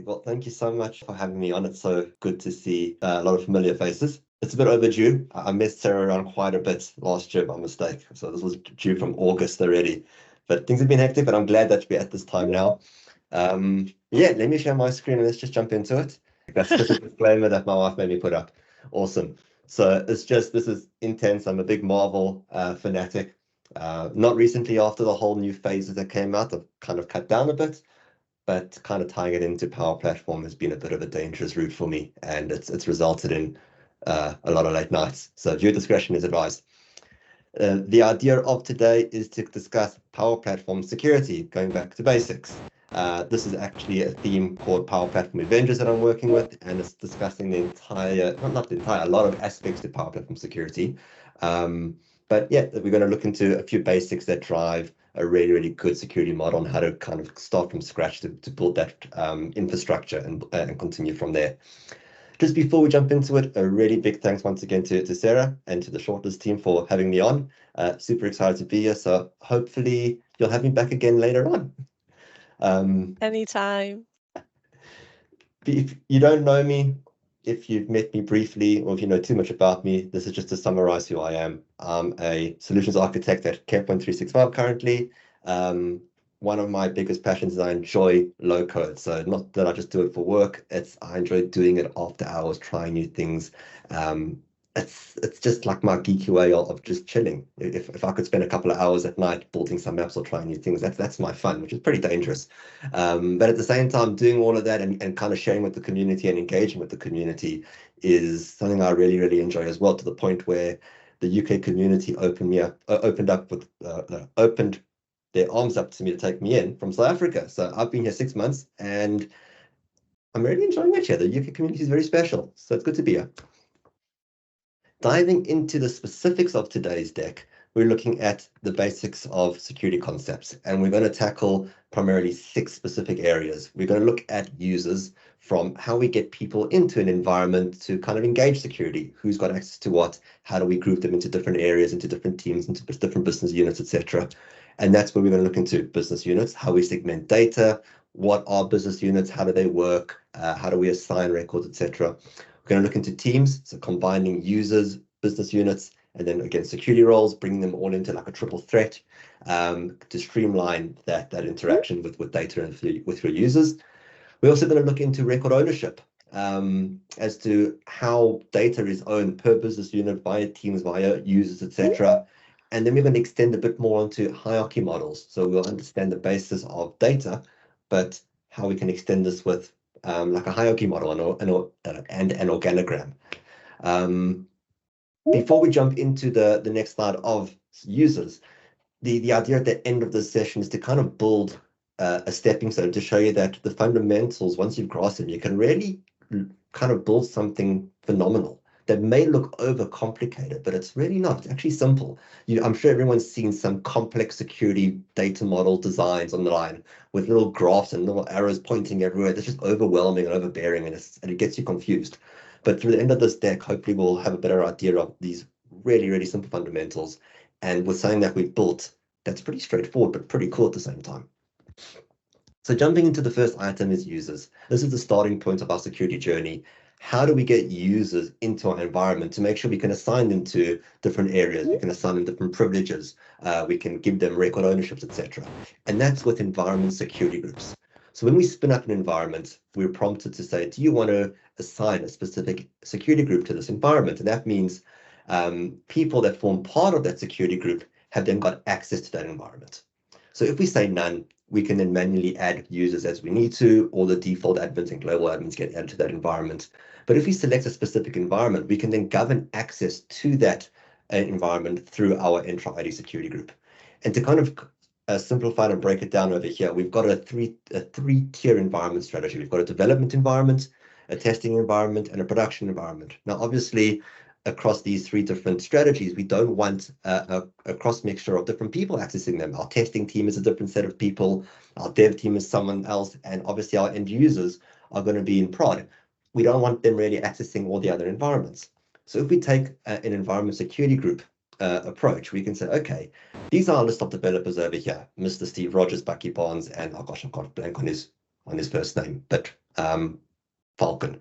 Fantastic. Well, thank you so much for having me on. It's so good to see a lot of familiar faces. It's a bit overdue. I messed Sarah around quite a bit last year by mistake. So this was due from August already. But things have been hectic, but I'm glad that we're at this time now. Yeah, let me share my screen and let's just jump into it. That's just a disclaimer that my wife made me put up. Awesome. So this is intense. I'm a big Marvel fanatic. Not recently after the whole new phases that came out, I've kind of cut down a bit. But kind of tying it into Power Platform has been a bit of a dangerous route for me, and it's resulted in a lot of late nights. So viewer discretion is advised. The idea of today is to discuss Power Platform security, going back to basics. This is actually a theme called Power Platform Avengers that I'm working with, and it's discussing the entire, not the entire, a lot of aspects to Power Platform security. But yeah, we're going to look into a few basics that drive a really, really good security model on how to kind of start from scratch to build that infrastructure and continue from there. Just before we jump into it, a really big thanks once again to Sarah and to the Shortlist team for having me on. Super excited to be here. So hopefully you'll have me back again later on. Anytime. If you don't know me, if you've met me briefly, or if you know too much about me, this is just to summarize who I am. I'm a solutions architect at CarePoint 365 currently. One of my biggest passions is I enjoy low code. So not that I just do it for work, I enjoy doing it after hours, trying new things. It's just like my geeky way of just chilling. If I could spend a couple of hours at night building some apps or trying new things, that's my fun, which is pretty dangerous. But at the same time, doing all of that and kind of sharing with the community and engaging with the community is something I really, really enjoy as well, to the point where the UK community opened their arms up to me to take me in from South Africa. So I've been here 6 months and I'm really enjoying it here. The UK community is very special, so it's good to be here. Diving into the specifics of today's deck, we're looking at the basics of security concepts, and we're going to tackle primarily 6 specific areas. We're going to look at users, from how we get people into an environment to kind of engage security, who's got access to what, how do we group them into different areas, into different teams, into different business units, etc. And that's where we're going to look into business units, how we segment data, what are business units, how do they work, how do we assign records, etc. We're going to look into teams, so combining users, business units, and then again, security roles, bringing them all into like a triple threat to streamline that interaction with data and with your users. We're also going to look into record ownership as to how data is owned per business unit, via teams, via users, etc. And then we're going to extend a bit more onto hierarchy models. So we'll understand the basis of data, but how we can extend this with like a hierarchy model and an organogram. Before we jump into the next slide of users, the idea at the end of this session is to kind of build a stepping stone to show you that the fundamentals, once you've grasped them, you can really kind of build something phenomenal that may look overcomplicated, but it's really not. It's actually simple. I'm sure everyone's seen some complex security data model designs online with little graphs and little arrows pointing everywhere. That's just overwhelming and overbearing, and it gets you confused. But through the end of this deck, hopefully we'll have a better idea of these really, really simple fundamentals. And with something that we've built that's pretty straightforward, but pretty cool at the same time. So jumping into the first item is users. This is the starting point of our security journey. How do we get users into our environment to make sure we can assign them to different areas? We can assign them different privileges. We can give them record ownerships, etc. And that's with environment security groups. So when we spin up an environment, we're prompted to say, do you want to assign a specific security group to this environment? And that means people that form part of that security group have then got access to that environment. So if we say none, we can then manually add users as we need to, or the default admins and global admins get added to that environment. But if we select a specific environment, we can then govern access to that environment through our Entra ID security group. And to kind of simplify and break it down over here, we've got a three-tier environment strategy. We've got a development environment, a testing environment, and a production environment. Now, obviously, across these 3 different strategies, we don't want a cross mixture of different people accessing them. Our testing team is a different set of people, our dev team is someone else, and obviously our end users are going to be in prod. We don't want them really accessing all the other environments. So if we take an environment security group approach, we can say, okay, these are a list of developers over here, Mr. Steve Rogers, Bucky Barnes, and oh gosh, I've got a blank on his first name, but Falcon.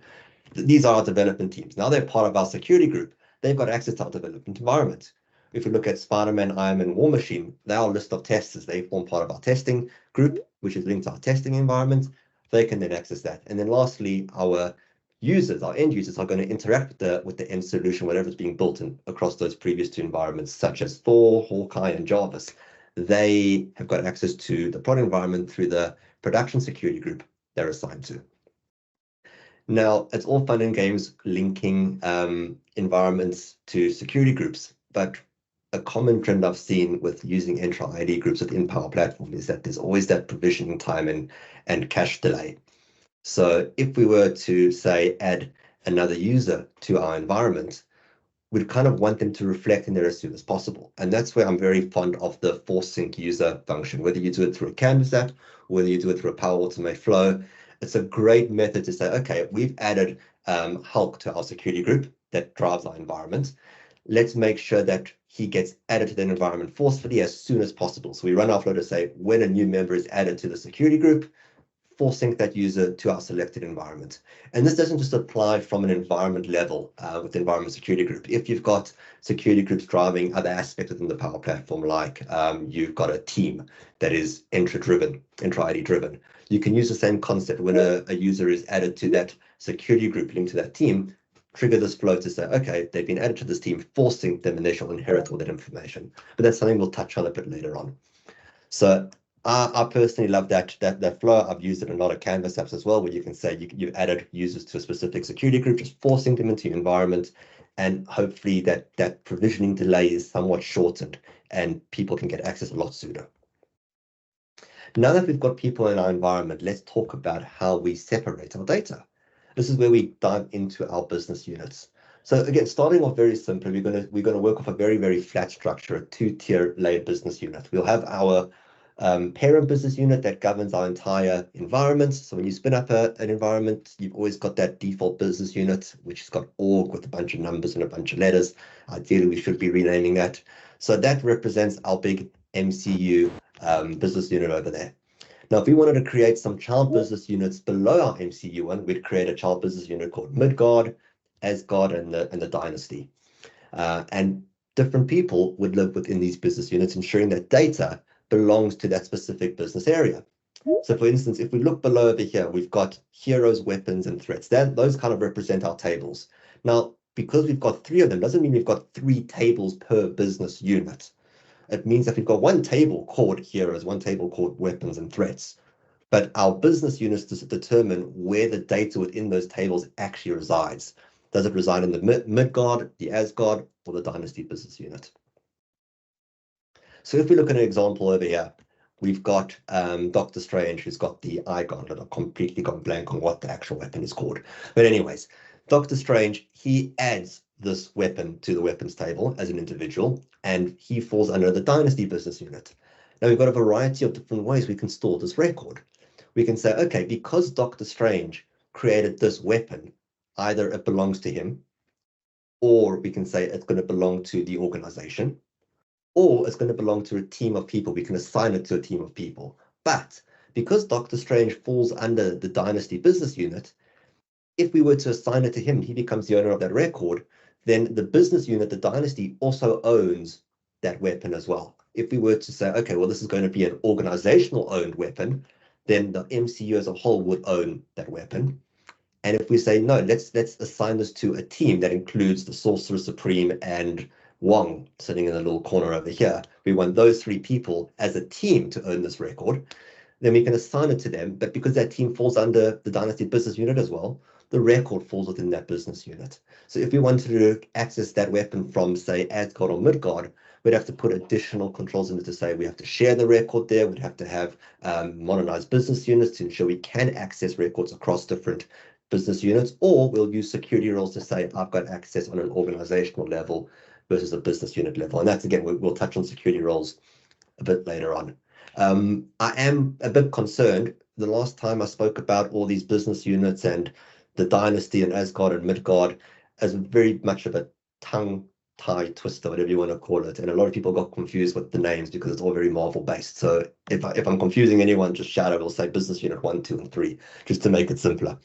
These are our development teams. Now they're part of our security group. They've got access to our development environment. If we look at Spider-Man, Iron Man, War Machine, they're our list of testers. They form part of our testing group, which is linked to our testing environment. They can then access that. And then lastly, our users, our end users, are going to interact with the end solution, whatever is being built across those previous two environments, such as Thor, Hawkeye, and Jarvis. They have got access to the product environment through the production security group they're assigned to. Now, it's all fun and games linking environments to security groups, but a common trend I've seen with using Entra ID groups within Power Platform is that there's always that provisioning time and cache delay. So if we were to, say, add another user to our environment, we'd kind of want them to reflect in there as soon as possible. And that's where I'm very fond of the force sync user function, whether you do it through a Canvas app, whether you do it through a Power Automate flow. It's a great method to say, okay, we've added Hulk to our security group that drives our environment. Let's make sure that he gets added to the environment forcefully as soon as possible. So we run our flow to say, when a new member is added to the security group, force sync that user to our selected environment. And this doesn't just apply from an environment level with the environment security group. If you've got security groups driving other aspects within the Power Platform, like you've got a team that is Entra ID driven, you can use the same concept when a user is added to that security group linked to that team, trigger this flow to say, okay, they've been added to this team, force sync them, and they shall inherit all that information. But that's something we'll touch on a bit later on. So I personally love that flow. I've used it in a lot of Canvas apps as well, where you can say you've added users to a specific security group, just forcing them into your environment, and hopefully that provisioning delay is somewhat shortened and people can get access a lot sooner. Now that we've got people in our environment, let's talk about how we separate our data. This is where we dive into our business units. So again, starting off very simply, we're gonna work off a very flat structure, a two-tier layered business unit. We'll have our parent business unit that governs our entire environment. So when you spin up an environment, you've always got that default business unit, which has got org with a bunch of numbers and a bunch of letters. Ideally, we should be renaming that. So that represents our big MCU business unit over there. Now, if we wanted to create some child business units below our MCU one, we'd create a child business unit called Midgard, Asgard, and the Dynasty. And different people would live within these business units, ensuring that data belongs to that specific business area. So for instance, if we look below over here, we've got heroes, weapons, and threats. Those kind of represent our tables. Now, because we've got 3 of them, doesn't mean we've got 3 tables per business unit. It means that we've got one table called heroes, one table called weapons and threats. But our business units determine where the data within those tables actually resides. Does it reside in the Midgard, the Asgard, or the Dynasty business unit? So if we look at an example over here, we've got Doctor Strange, who's got the eye gauntlet. I've completely gone blank on what the actual weapon is called. But anyways, Doctor Strange, he adds this weapon to the weapons table as an individual, and he falls under the Dynasty business unit. Now we've got a variety of different ways we can store this record. We can say, okay, because Doctor Strange created this weapon, either it belongs to him, or we can say it's going to belong to the organization, or it's going to belong to a team of people. We can assign it to a team of people. But because Doctor Strange falls under the Dynasty business unit, if we were to assign it to him, he becomes the owner of that record, then the business unit, the Dynasty, also owns that weapon as well. If we were to say, okay, well, this is going to be an organizational owned weapon, then the MCU as a whole would own that weapon. And if we say, no, let's assign this to a team that includes the Sorcerer Supreme and Wong sitting in a little corner over here, we want those 3 people as a team to own this record, then we can assign it to them. But because that team falls under the Dynasty business unit as well, the record falls within that business unit. So if we wanted to access that weapon from, say, Asgard or Midgard, we'd have to put additional controls in it to say we have to share the record there. We'd have to have modernized business units to ensure we can access records across different business units, or we'll use security roles to say I've got access on an organizational level versus a business unit level. And that's, again, we'll touch on security roles a bit later on. I am a bit concerned. The last time I spoke about all these business units and the Dynasty and Asgard and Midgard as very much of a tongue tie, twister, whatever you want to call it. And a lot of people got confused with the names because it's all very Marvel based. So if I'm confusing anyone, just shout out. I'll say business unit 1, 2, and 3, just to make it simpler.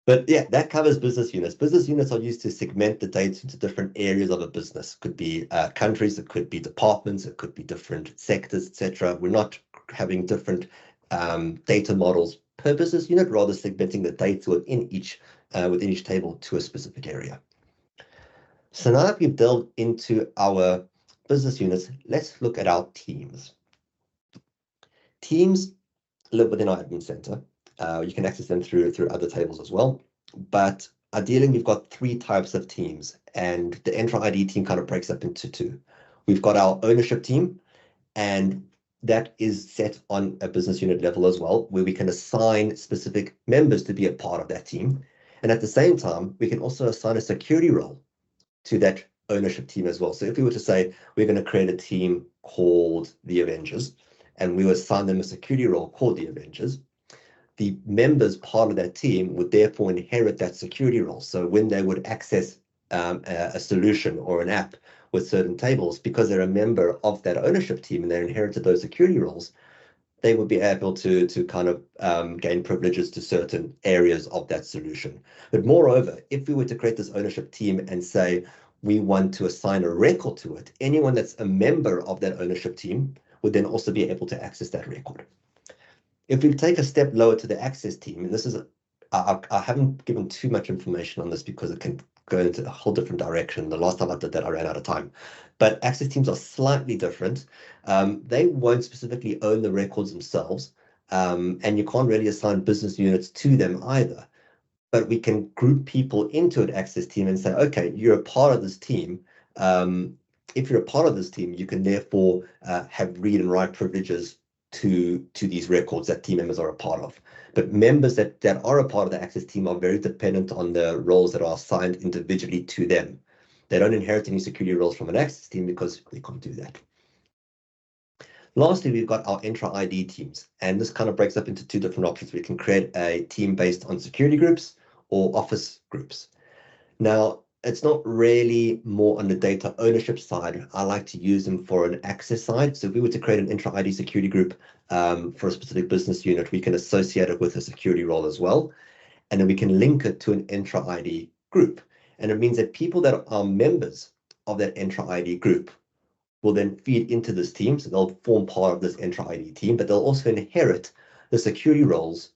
But yeah, that covers business units. Business units are used to segment the data into different areas of a business. It could be countries, it could be departments, it could be different sectors, etc. We're not having different data models per business unit, rather segmenting the data within each table to a specific area. So now that we've delved into our business units, let's look at our teams. Teams live within our admin center. You can access them through other tables as well. But ideally, we've got 3 types of teams, and the Entra ID team kind of breaks up into 2. We've got our ownership team, and that is set on a business unit level as well, where we can assign specific members to be a part of that team. And at the same time, we can also assign a security role to that ownership team as well. So if we were to say we're going to create a team called the Avengers, and we would assign them a security role called the Avengers, the members part of that team would therefore inherit that security role. So when they would access a solution or an app with certain tables, because they're a member of that ownership team and they inherited those security roles, they would be able to kind of gain privileges to certain areas of that solution. But moreover, if we were to create this ownership team and say we want to assign a record to it, anyone that's a member of that ownership team would then also be able to access that record. If we take a step lower to the access team, and this is, I haven't given too much information on this because it can go into a whole different direction. The last time I did that, I ran out of time. But access teams are slightly different. They won't specifically own the records themselves, and you can't really assign business units to them either. But we can group people into an access team and say, okay, you're a part of this team. If you're a part of this team, you can therefore have read and write privileges to these records that team members are a part of. But members that are a part of the access team are very dependent on the roles that are assigned individually to them. They don't inherit any security roles from an access team because they can't do that. Lastly, we've got our Entra ID teams, and this kind of breaks up into 2 different options. We can create a team based on security groups or office groups. Now, it's not really more on the data ownership side. I like to use them for an access side. So if we were to create an Entra ID security group for a specific business unit, we can associate it with a security role as well. And then we can link it to an Entra ID group. And it means that people that are members of that Entra ID group will then feed into this team. So they'll form part of this Entra ID team, but they'll also inherit the security roles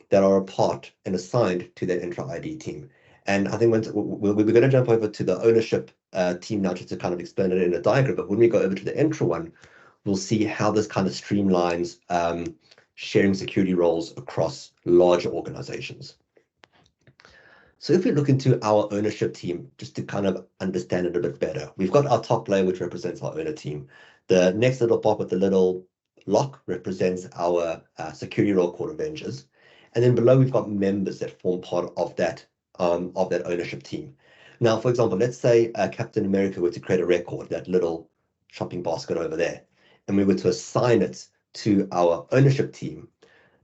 that are a part and assigned to that Entra ID team. And I think we're going to jump over to the ownership team now just to kind of explain it in a diagram. But when we go over to the Entra one, we'll see how this kind of streamlines sharing security roles across larger organizations. So if we look into our ownership team, just to kind of understand it a bit better, we've got our top layer, which represents our owner team. The next little box with the little lock represents our security role called Avengers. And then below, we've got members that form part of that ownership team. Now, for example, let's say Captain America were to create a record, that little shopping basket over there, and we were to assign it to our ownership team,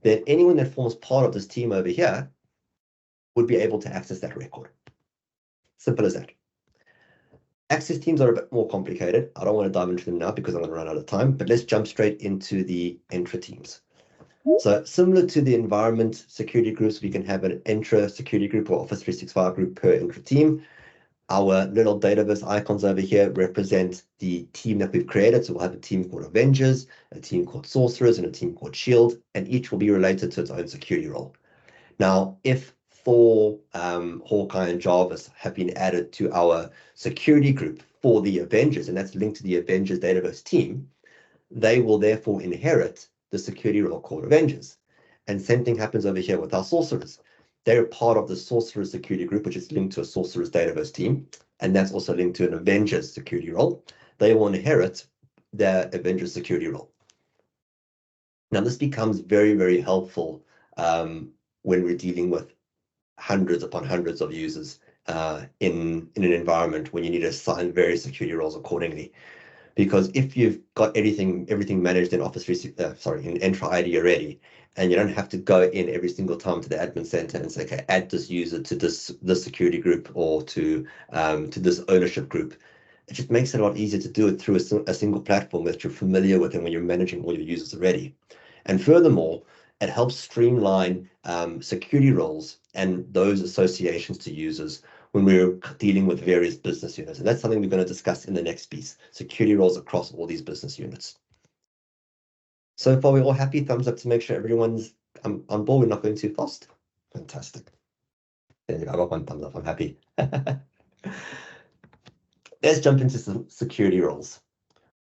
then anyone that forms part of this team over here would be able to access that record. Simple as that. Access teams are a bit more complicated. I don't want to dive into them now because I'm going to run out of time, but let's jump straight into the Entra teams. So similar to the environment security groups, we can have an Entra security group or Office 365 group per Entra team. Our little Dataverse icons over here represent the team that we've created. So we'll have a team called Avengers, a team called Sorcerers, and a team called Shield, and each will be related to its own security role. Now, if Thor, Hawkeye, and Jarvis have been added to our security group for the Avengers, and that's linked to the Avengers Dataverse team, they will therefore inherit the security role called Avengers. And same thing happens over here with our Sorcerers. They're part of the Sorcerers security group, which is linked to a Sorcerers Dataverse team, and that's also linked to an Avengers security role. They will inherit the Avengers security role. Now, this becomes very, very helpful when we're dealing with hundreds upon hundreds of users in an environment when you need to assign various security roles accordingly. Because if you've got everything managed in Office 360, sorry, in Entra ID already, and you don't have to go in every single time to the admin center and say, okay, add this user to this security group or to this ownership group. It just makes it a lot easier to do it through a single platform that you're familiar with and when you're managing all your users already. And furthermore, it helps streamline security roles and those associations to users when we're dealing with various business units. And that's something we're going to discuss in the next piece, security roles across all these business units. So far, we're all happy. Thumbs up to make sure everyone's on board. We're not going too fast. Fantastic. There you go. I got one thumbs up. I'm happy. Let's jump into some security roles.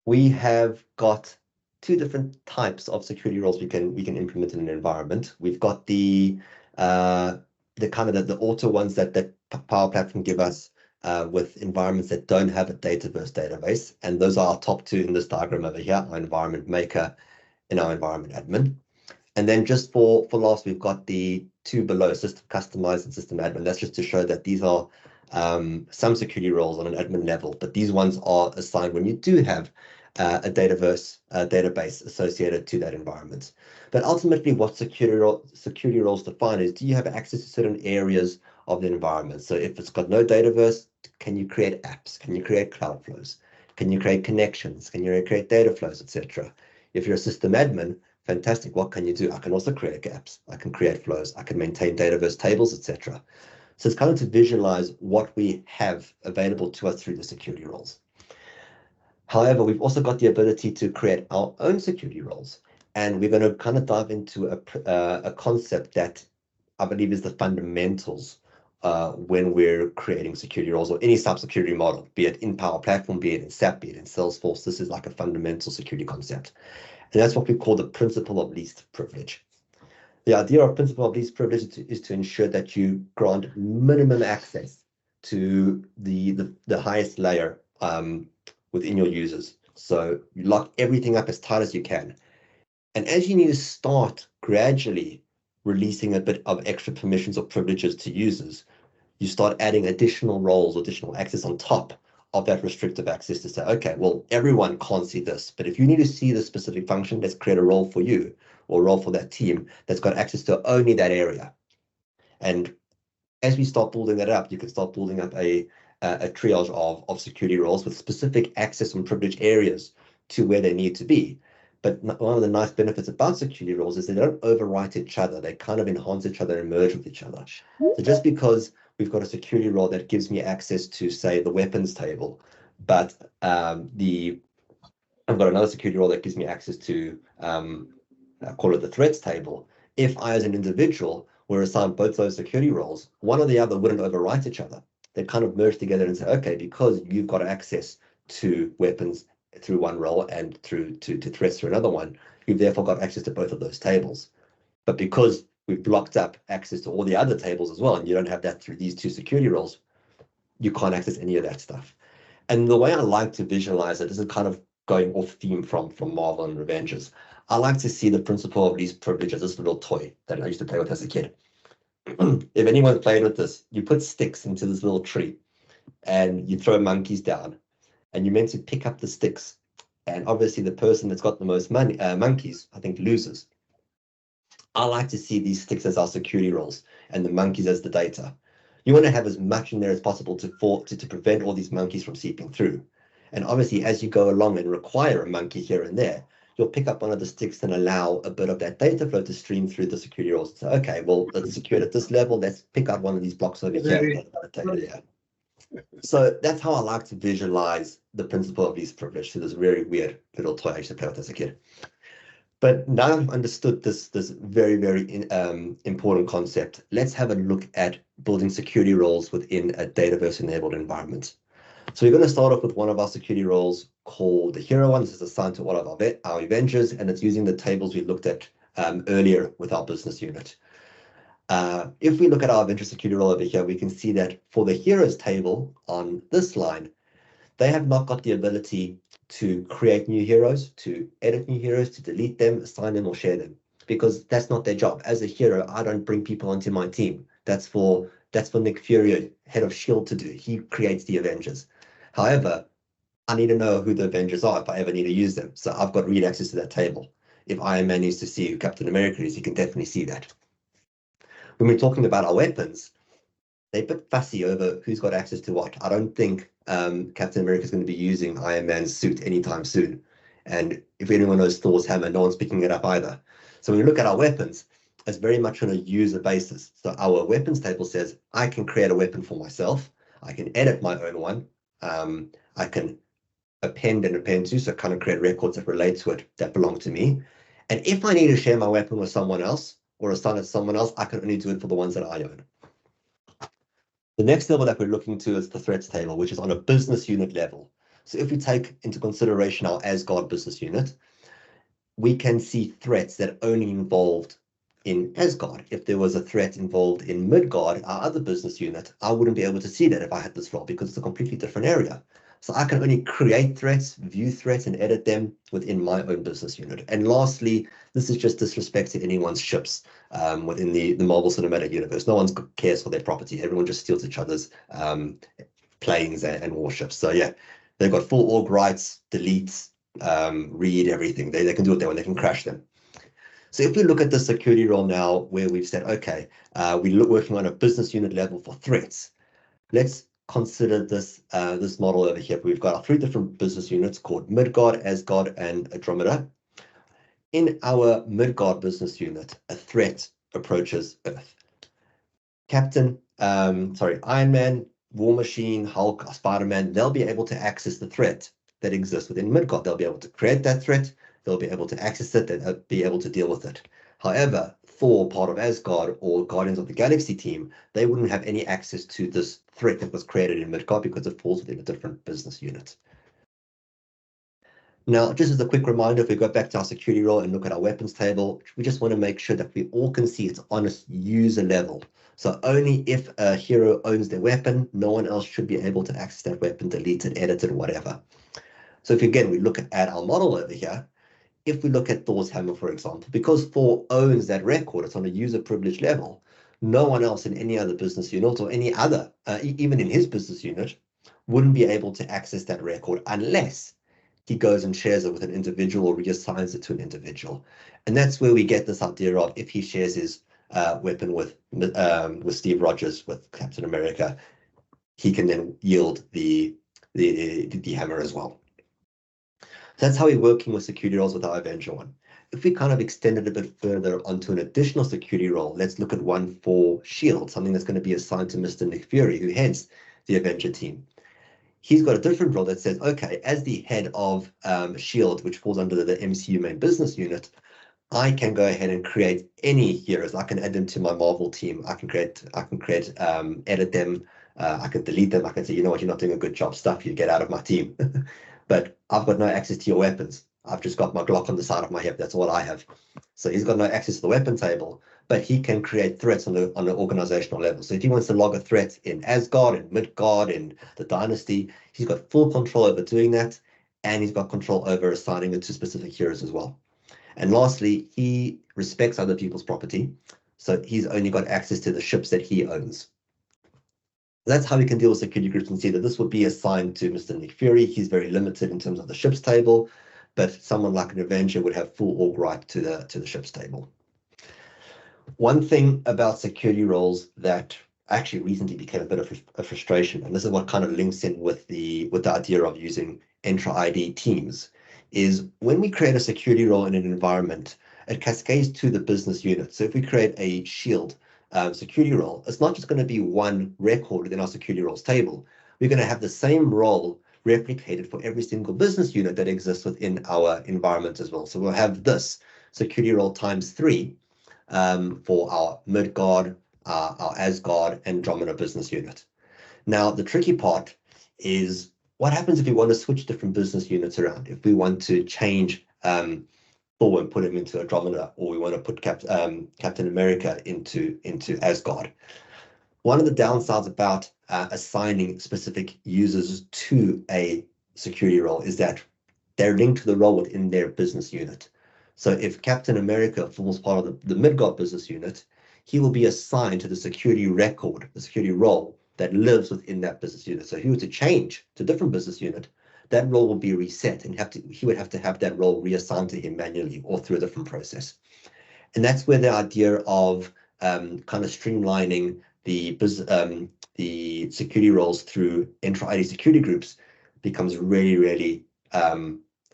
We have got two different types of security roles we can implement in an environment. We've got the kind of the auto ones that Power Platform give us with environments that don't have a Dataverse database, and those are our top two in this diagram over here: our environment maker and our environment admin. And then just for last, we've got the two below, system customize and system admin. That's just to show that these are some security roles on an admin level, but these ones are assigned when you do have a database associated to that environment. But ultimately, what security roles define is, do you have access to certain areas of the environment? So if it's got no Dataverse, can you create apps? Can you create cloud flows? Can you create connections? Can you create data flows, etc.? If you're a system admin, fantastic. What can you do? I can also create apps. I can create flows. I can maintain Dataverse tables, etc. So it's kind of to visualize what we have available to us through the security roles. However, we've also got the ability to create our own security roles. And we're going to kind of dive into a concept that I believe is the fundamentals when we're creating security roles or any cybersecurity model, be it in Power Platform, be it in SAP, be it in Salesforce. This is like a fundamental security concept. And that's what we call the principle of least privilege. The idea of principle of least privilege is to ensure that you grant minimum access to the highest layer within your users. So you lock everything up as tight as you can. And as you need to start gradually releasing a bit of extra permissions or privileges to users, you start adding additional roles, additional access on top of that restrictive access to say, okay, well, everyone can't see this, but if you need to see this specific function, let's create a role for you or a role for that team that's got access to only that area. And as we start building that up, you can start building up a triage of security roles with specific access and privilege areas to where they need to be. But one of the nice benefits about security roles is they don't overwrite each other. They kind of enhance each other and merge with each other. So just because we've got a security role that gives me access to, say, the weapons table, but I've got another security role that gives me access to, call it the threats table. If I, as an individual, were assigned both those security roles, one or the other wouldn't overwrite each other. They'd kind of merge together and say, okay, because you've got access to weapons through one role and through to threats through another one, you've therefore got access to both of those tables. But because we've blocked up access to all the other tables as well, and you don't have that through these two security roles, you can't access any of that stuff. And the way I like to visualize it, this is kind of going off theme from Marvel and Avengers. I like to see the principle of least privilege as this little toy that I used to play with as a kid. If anyone played with this, you put sticks into this little tree and you throw monkeys down and you're meant to pick up the sticks. And obviously the person that's got the most monkeys, I think, loses. I like to see these sticks as our security roles and the monkeys as the data. You want to have as much in there as possible to prevent all these monkeys from seeping through. And obviously, as you go along and require a monkey here and there, you'll pick up one of the sticks and allow a bit of that data flow to stream through the security roles. So, okay, well, it's secured at this level. Let's pick out one of these blocks over here. So that's how I like to visualize the principle of least privilege. So this very weird little toy I used to play with as a kid. But now I've understood this very, very important concept, let's have a look at building security roles within a Dataverse-enabled environment. So we're going to start off with one of our security roles called the hero one. This is assigned to one of our Avengers, and it's using the tables we looked at earlier with our business unit. If we look at our Avenger security role over here, we can see that for the heroes table on this line, they have not got the ability to create new heroes, to edit new heroes, to delete them, assign them, or share them, because that's not their job. As a hero, I don't bring people onto my team. That's for Nick Fury, head of S.H.I.E.L.D., to do. He creates the Avengers. However, I need to know who the Avengers are if I ever need to use them. So I've got read access to that table. If Iron Man needs to see who Captain America is, he can definitely see that. When we're talking about our weapons, they're a bit fussy over who's got access to what. I don't think Captain America is going to be using Iron Man's suit anytime soon. And if anyone knows Thor's hammer, no one's picking it up either. So when we look at our weapons, it's very much on a user basis. So our weapons table says, I can create a weapon for myself. I can edit my own one. I can append and append to, so kind of create records that relate to it that belong to me. And if I need to share my weapon with someone else or assign it to someone else, I can only do it for the ones that I own. The next level that we're looking to is the threats table, which is on a business unit level. So if we take into consideration our Asgard business unit, we can see threats that only involved in Asgard. If there was a threat involved in Midgard, our other business unit, I wouldn't be able to see that if I had this role because it's a completely different area. So I can only create threats, view threats, and edit them within my own business unit. And lastly, this is just disrespect to anyone's ships within the Marvel Cinematic Universe. No one cares for their property. Everyone just steals each other's planes and warships. So yeah, they've got full org rights, delete, read everything. They can do what they want. They can crash them. So if we look at the security role now, where we've said, okay, we're working on a business unit level for threats. Let's consider this this model over here. We've got our 3 different business units called Midgard, Asgard, and Andromeda. In our Midgard business unit, a threat approaches Earth. Iron Man, War Machine, Hulk, Spider-Man, they'll be able to access the threat that exists within Midgard. They'll be able to create that threat. They'll be able to access it and be able to deal with it. However, Thor, part of Asgard, or Guardians of the Galaxy team, they wouldn't have any access to this threat that was created in Midgard because it falls within a different business unit. Now, just as a quick reminder, if we go back to our security role and look at our weapons table, we just want to make sure that we all can see it's on a user level. So only if a hero owns their weapon, no one else should be able to access that weapon, delete it, edit it, whatever. So if again, we look at our model over here, if we look at Thor's hammer, for example, because Thor owns that record, it's on a user privilege level, no one else in any other business unit or any other, even in his business unit, wouldn't be able to access that record unless he goes and shares it with an individual or reassigns it to an individual. And that's where we get this idea of if he shares his weapon with Steve Rogers, with Captain America, he can then yield the hammer as well. So that's how we're working with security roles with our Avenger one. If we kind of extend it a bit further onto an additional security role, let's look at one for S.H.I.E.L.D., something that's going to be assigned to Mr. Nick Fury, who heads the Avenger team. He's got a different role that says, okay, as the head of S.H.I.E.L.D., which falls under the MCU main business unit, I can go ahead and create any heroes. I can add them to my Marvel team. I can edit them. I can delete them. I can say, you know what, you're not doing a good job, stuff you, get out of my team. But I've got no access to your weapons. I've just got my Glock on the side of my hip. That's all I have. So he's got no access to the weapon table, but he can create threats on an organizational level. So if he wants to log a threat in Asgard, in Midgard, in the Dynasty, he's got full control over doing that, and he's got control over assigning it to specific heroes as well. And lastly, he respects other people's property, so he's only got access to the ships that he owns. That's how we can deal with security groups and see that this would be assigned to Mr. Nick Fury. He's very limited in terms of the ships table, but someone like an Avenger would have full org right to the ships table. One thing about security roles that actually recently became a bit of a frustration, and this is what kind of links in with the idea of using Entra ID teams, is when we create a security role in an environment, it cascades to the business unit. So if we create a S.H.I.E.L.D. Security role, it's not just going to be one record within our security roles table. We're going to have the same role replicated for every single business unit that exists within our environment as well. So we'll have this security role times 3 for our Midgard, our Asgard, and Andromeda business unit. Now, the tricky part is what happens if we want to switch different business units around? If we want to change Thor and put him into Andromeda, or we want to put Captain America into Asgard. One of the downsides about assigning specific users to a security role is that they're linked to the role within their business unit. So if Captain America forms part of the Midgard business unit, he will be assigned to the security record, the security role that lives within that business unit. So if he were to change to a different business unit, that role will be reset, and he would have to have that role reassigned to him manually or through a different process. And that's where the idea of kind of streamlining the security roles through intra-ID security groups becomes really, really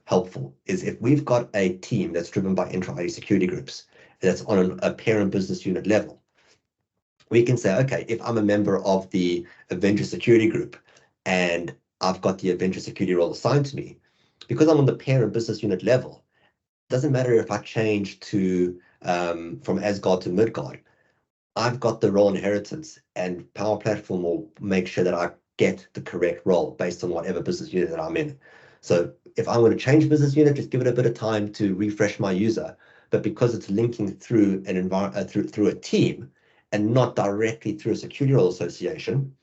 helpful. Is if we've got a team that's driven by intra-ID security groups, that's on a parent business unit level, we can say, okay, if I'm a member of the Avenger security group and I've got the Avenger security role assigned to me, because I'm on the parent business unit level, it doesn't matter if I change to from Asgard to Midgard. I've got the role inheritance, and Power Platform will make sure that I get the correct role based on whatever business unit that I'm in. So if I'm going to change business unit, just give it a bit of time to refresh my user. But because it's linking through an environment through a team and not directly through a security role association,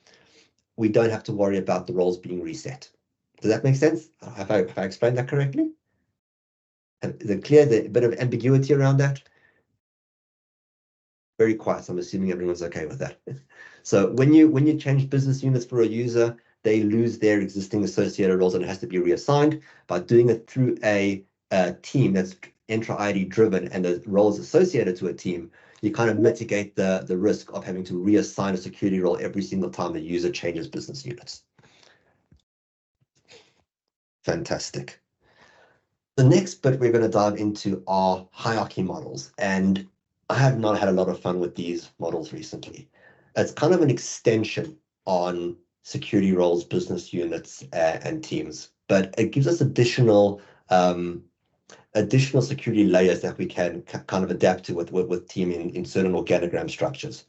we don't have to worry about the roles being reset. Does that make sense? Have I explained that correctly? Is it clear? There's a bit of ambiguity around that? Very quiet, so I'm assuming everyone's okay with that. So when you change business units for a user, they lose their existing associated roles and it has to be reassigned. By doing it through a team that's intra-ID driven and the roles associated to a team, you kind of mitigate the risk of having to reassign a security role every single time the user changes business units. Fantastic. The next bit we're going to dive into are hierarchy models, and I have not had a lot of fun with these models recently. It's kind of an extension on security roles, business units, and teams, but it gives us additional security layers that we can kind of adapt to with teaming in certain organogram structures.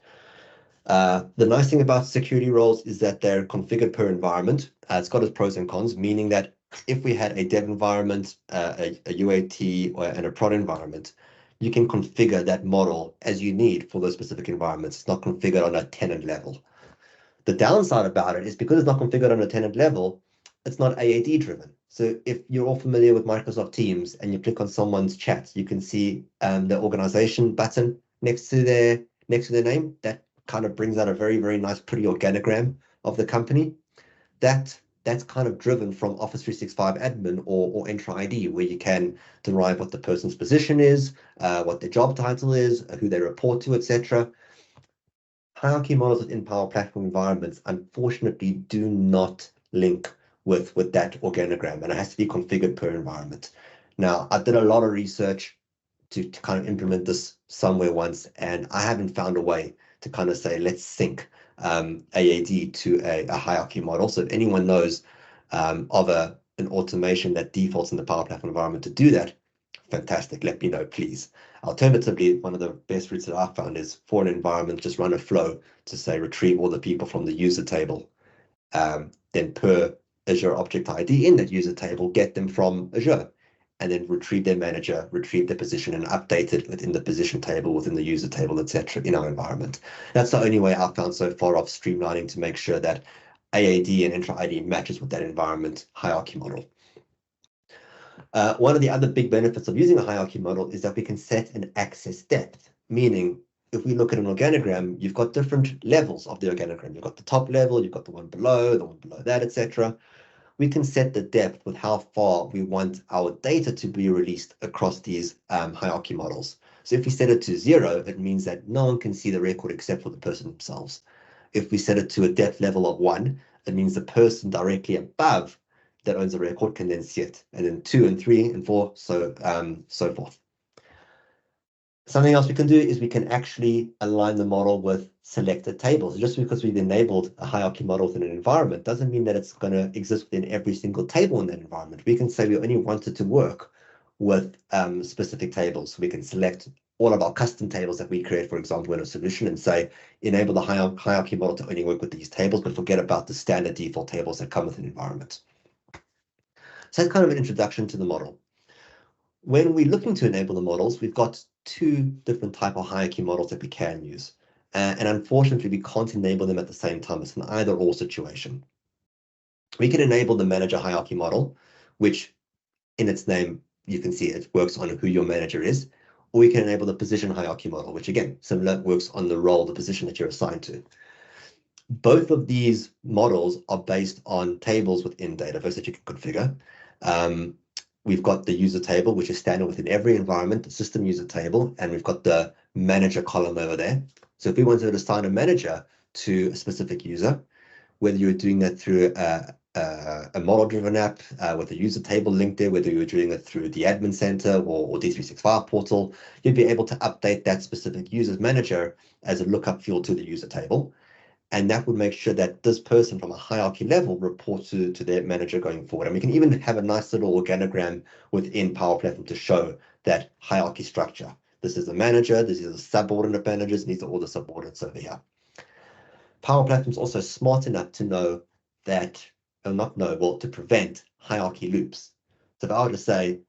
The nice thing about security roles is that they're configured per environment. It's got its pros and cons, meaning that if we had a dev environment, a UAT, and a prod environment, you can configure that model as you need for those specific environments. It's not configured on a tenant level. The downside about it is because it's not configured on a tenant level, it's not AAD driven. So if you're all familiar with Microsoft Teams and you click on someone's chat, you can see the organization button next to their name. That kind of brings out a very, very nice, pretty organogram of the company. That's kind of driven from Office 365 admin or Entra ID, where you can derive what the person's position is, what their job title is, who they report to, etc. Hierarchy models within Power Platform environments, unfortunately, do not link with that organogram, and it has to be configured per environment. Now, I did a lot of research to kind of implement this somewhere once, and I haven't found a way to kind of say, let's sync AAD to a hierarchy model. So if anyone knows of an automation that defaults in the Power Platform environment to do that, fantastic, let me know, please. Alternatively, one of the best routes that I've found is for an environment, just run a flow to say retrieve all the people from the user table, then per Azure Object ID in that user table, get them from Azure, and then retrieve their manager, retrieve their position, and update it within the position table, within the user table, etc. in our environment. That's the only way I've found so far of streamlining to make sure that AAD and Entra ID matches with that environment hierarchy model. One of the other big benefits of using a hierarchy model is that we can set an access depth, meaning if we look at an organogram, you've got different levels of the organogram. You've got the top level, you've got the one below that, etc. We can set the depth with how far we want our data to be released across these hierarchy models. So if we set it to 0, it means that no one can see the record except for the person themselves. If we set it to a depth level of 1, it means the person directly above that owns the record can then see it, and then 2 and 3 and 4, so forth. Something else we can do is we can actually align the model with selected tables. Just because we've enabled a hierarchy model within an environment doesn't mean that it's going to exist within every single table in that environment. We can say we only want it to work with specific tables. We can select all of our custom tables that we create, for example, in a solution, and say enable the hierarchy model to only work with these tables, but forget about the standard default tables that come with an environment. So that's kind of an introduction to the model. When we're looking to enable the models, we've got 2 different type of hierarchy models that we can use. And unfortunately, we can't enable them at the same time. It's an either-or situation. We can enable the manager hierarchy model, which in its name, you can see it works on who your manager is. Or we can enable the position hierarchy model, which again, similar, works on the role, the position that you're assigned to. Both of these models are based on tables within Dataverse that you can configure. We've got the user table, which is standard within every environment, the system user table, and we've got the manager column over there. So if we wanted to assign a manager to a specific user, whether you're doing that through a model-driven app with a user table linked there, whether you're doing it through the admin center or D365 portal, you'd be able to update that specific user's manager as a lookup field to the user table. And that would make sure that this person from a hierarchy level reports to their manager going forward. And we can even have a nice little organogram within Power Platform to show that hierarchy structure. This is the manager, this is the subordinate managers, and these are all the subordinates over here. Power Platform is also smart enough to know that, or not know, well, to prevent hierarchy loops. So if I were to say,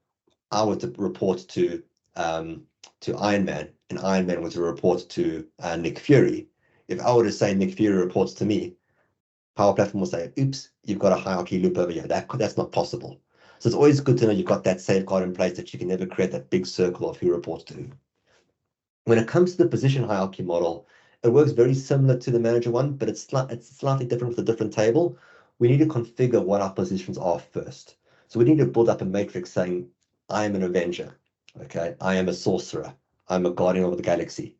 I were to report to Iron Man, and Iron Man was to report to Nick Fury, if I were to say Nick Fury reports to me, Power Platform will say, oops, you've got a hierarchy loop over here. That's not possible. So it's always good to know you've got that safeguard in place that you can never create that big circle of who reports to who. When it comes to the position hierarchy model, it works very similar to the manager one, but it's slightly different with a different table. We need to configure what our positions are first. So we need to build up a matrix saying, I am an Avenger, okay? I am a Sorcerer. I'm a Guardian of the Galaxy.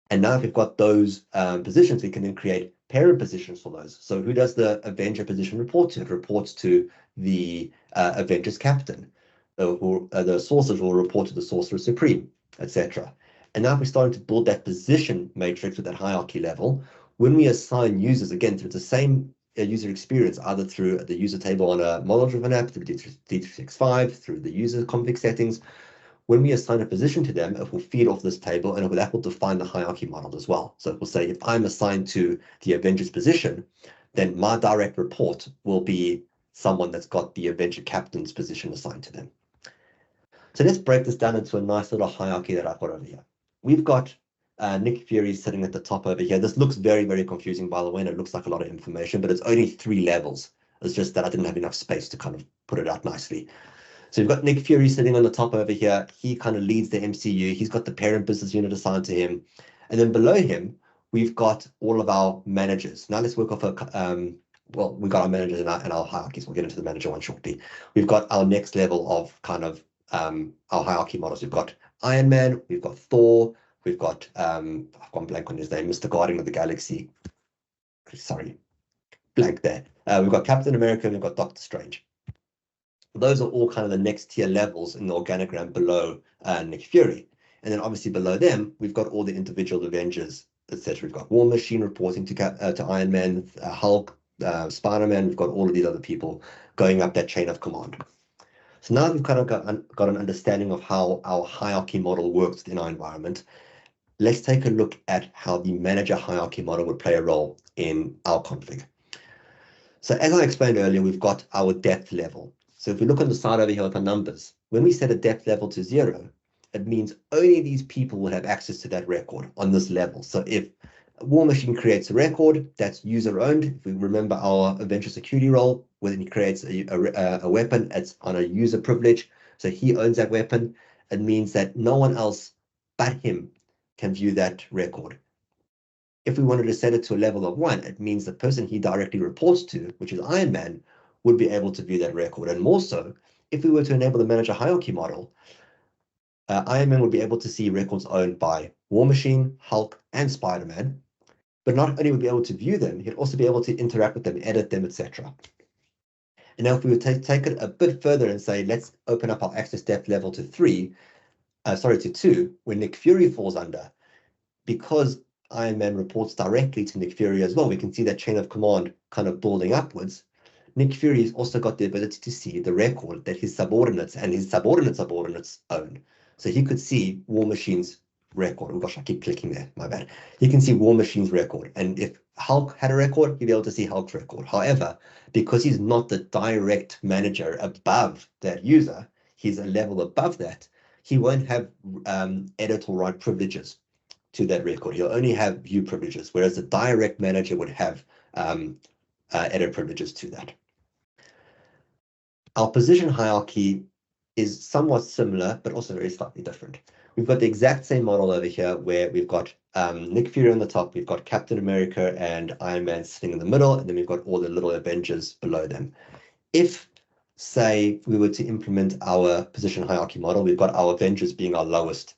And now if we've got those positions, we can then create parent positions for those. So who does the Avenger position report to? It reports to the Avengers captain. The sorcerers will report to the Sorcerer Supreme, etc. And now if we're starting to build that position matrix with that hierarchy level, when we assign users, again, through the same user experience, either through the user table on a model-driven app, through D365, through the user config settings, when we assign a position to them, it will feed off this table and that will define the hierarchy model as well. So it will say, if I'm assigned to the Avengers position, then my direct report will be someone that's got the Avenger captain's position assigned to them. So let's break this down into a nice little hierarchy that I've got over here. We've got Nick Fury sitting at the top over here. This looks very, very confusing, by the way, and it looks like a lot of information, but it's only 3 levels. It's just that I didn't have enough space to kind of put it out nicely. So you've got Nick Fury sitting on the top over here. He kind of leads the MCU. He's got the parent business unit assigned to him. And then below him, we've got all of our managers. Now let's work off well, we've got our managers and our hierarchies. We'll get into the manager one shortly. We've got our next level of kind of our hierarchy models. We've got Iron Man, we've got Thor, we've got, I've gone blank on his name, Mr. Guardian of the Galaxy. Sorry, blank there. We've got Captain America and we've got Doctor Strange. Those are all kind of the next tier levels in the organogram below Nick Fury. And then obviously below them, we've got all the individual Avengers, etc. We've got War Machine reporting to Iron Man, Hulk, Spider-Man. We've got all of these other people going up that chain of command. So now we've kind of got an understanding of how our hierarchy model works in our environment. Let's take a look at how the manager hierarchy model would play a role in our config. So as I explained earlier, we've got our depth level. So if we look on the side over here with our numbers, when we set a depth level to 0, it means only these people will have access to that record on this level. So if War Machine creates a record that's user-owned, if we remember our Avenger security role, when he creates a weapon, it's on a user privilege, so he owns that weapon. It means that no one else but him can view that record. If we wanted to set it to a level of 1, it means the person he directly reports to, which is Iron Man, would be able to view that record. And more so, if we were to enable the manager hierarchy model, Iron Man would be able to see records owned by War Machine, Hulk, and Spider-Man. But not only would be able to view them, he'd also be able to interact with them, edit them, etc. And now if we would take it a bit further and say, let's open up our access depth level to 2, where Nick Fury falls under, because Iron Man reports directly to Nick Fury as well, we can see that chain of command kind of building upwards. Nick Fury has also got the ability to see the record that his subordinates and his subordinates own. So he could see War Machine's record. Oh gosh, I keep clicking there, my bad. He can see War Machine's record. And if Hulk had a record, he'd be able to see Hulk's record. However, because he's not the direct manager above that user, he's a level above that, he won't have edit or write privileges to that record. He'll only have view privileges, whereas the direct manager would have edit privileges to that. Our position hierarchy is somewhat similar, but also very slightly different. We've got the exact same model over here where we've got Nick Fury on the top, we've got Captain America and Iron Man sitting in the middle, and then we've got all the little Avengers below them. If, say, we were to implement our position hierarchy model, we've got our Avengers being our lowest